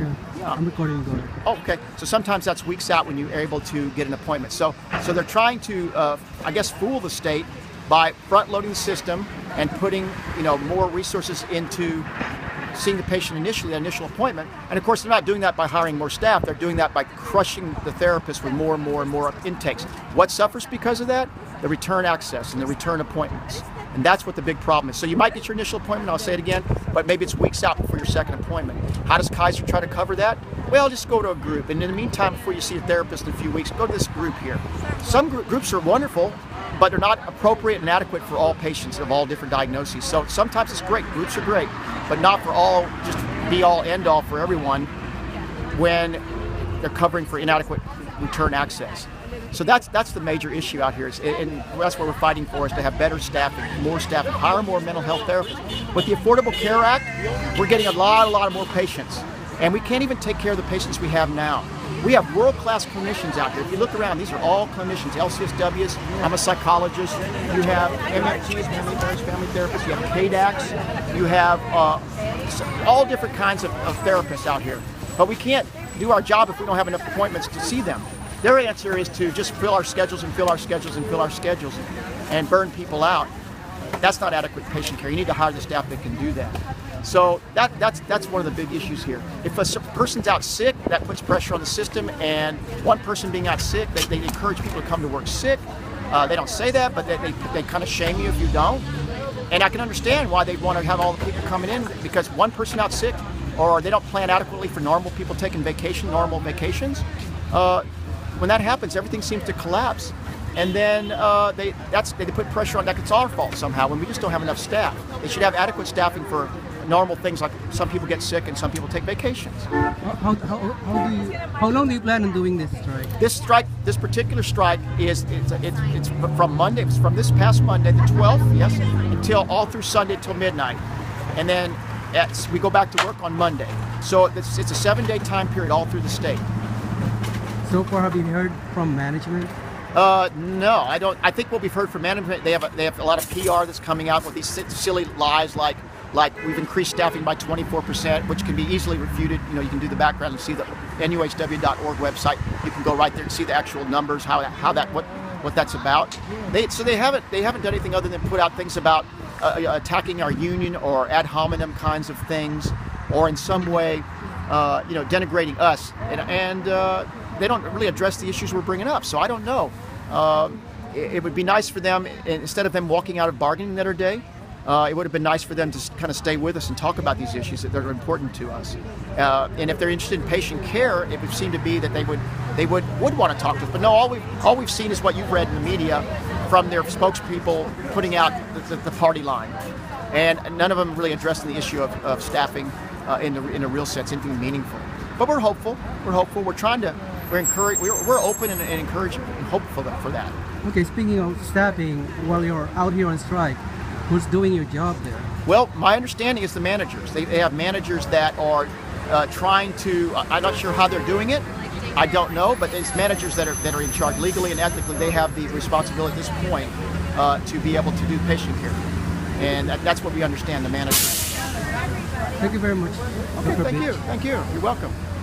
Okay. Yeah. I'm recording. Go ahead. Oh, okay. So sometimes that's weeks out when you're able to get an appointment. So they're trying to, I guess, fool the state by front-loading the system and putting, more resources into seeing the patient initially, an initial appointment. And of course, they're not doing that by hiring more staff. They're doing that by crushing the therapist with more and more and more intakes. What suffers because of that? The return access and the return appointments. And that's what the big problem is. So you might get your initial appointment, I'll say it again, but maybe it's weeks out before your second appointment. How does Kaiser try to cover that? Well, just go to a group. And in the meantime, before you see a therapist in a few weeks, go to this group here. Some groups are wonderful, but they're not appropriate and adequate for all patients of all different diagnoses. So sometimes it's great, groups are great, but not for all, just be all end all for everyone when they're covering for inadequate return access. So that's the major issue out here, and that's what we're fighting for, is to have better staffing, more staffing, hire more mental health therapists. With the Affordable Care Act, we're getting a lot of more patients, and we can't even take care of the patients we have now. We have world-class clinicians out here. If you look around, these are all clinicians, LCSWs, I'm a psychologist, you have MFTs, family therapists, you have KDACs, you have all different kinds of therapists out here. But we can't do our job if we don't have enough appointments to see them. Their answer is to just fill our schedules and fill our schedules and fill our schedules and burn people out. That's not adequate patient care. You need to hire the staff that can do that. So that's one of the big issues here. If a person's out sick, that puts pressure on the system, and one person being out sick, they encourage people to come to work sick. They don't say that, but they kind of shame you if you don't. And I can understand why they want to have all the people coming in, because one person out sick, or they don't plan adequately for normal people taking normal vacations. When that happens, everything seems to collapse, and then they put pressure on. That it's our fault somehow when we just don't have enough staff. They should have adequate staffing for normal things, like some people get sick and some people take vacations. How long do you plan on doing this strike? This particular strike it's from Monday. It's from this past Monday, the 12th, yes, until all through Sunday till midnight, and then we go back to work on Monday. So it's a 7-day time period all through the state. So far, have you heard from management? No, I don't. I think what we've heard from management, they have a lot of PR that's coming out with these silly lies like we've increased staffing by 24%, which can be easily refuted. You can do the background and see the nuhw.org website. You can go right there and see the actual numbers, what that's about. They haven't done anything other than put out things about attacking our union or ad hominem kinds of things, or in some way, denigrating us, and they don't really address the issues we're bringing up. So I don't know. It would be nice for them, instead of them walking out of bargaining that day, it would have been nice for them to kind of stay with us and talk about these issues that are important to us. And if they're interested in patient care, it would seem to be that they would want to talk to us. But no, all we've seen is what you've read in the media from their spokespeople putting out the party line, and none of them really addressing the issue of staffing in a real sense, anything meaningful. But we're hopeful. We're open and encouraging and hopeful for that. Okay, speaking of staffing, while you're out here on strike, who's doing your job there? Well, my understanding is the managers. They have managers that are trying to. I'm not sure how they're doing it. I don't know, but it's managers that are in charge legally and ethically. They have the responsibility at this point to be able to do patient care, and that's what we understand. The managers. Thank you very much. Okay, thank you. You're welcome.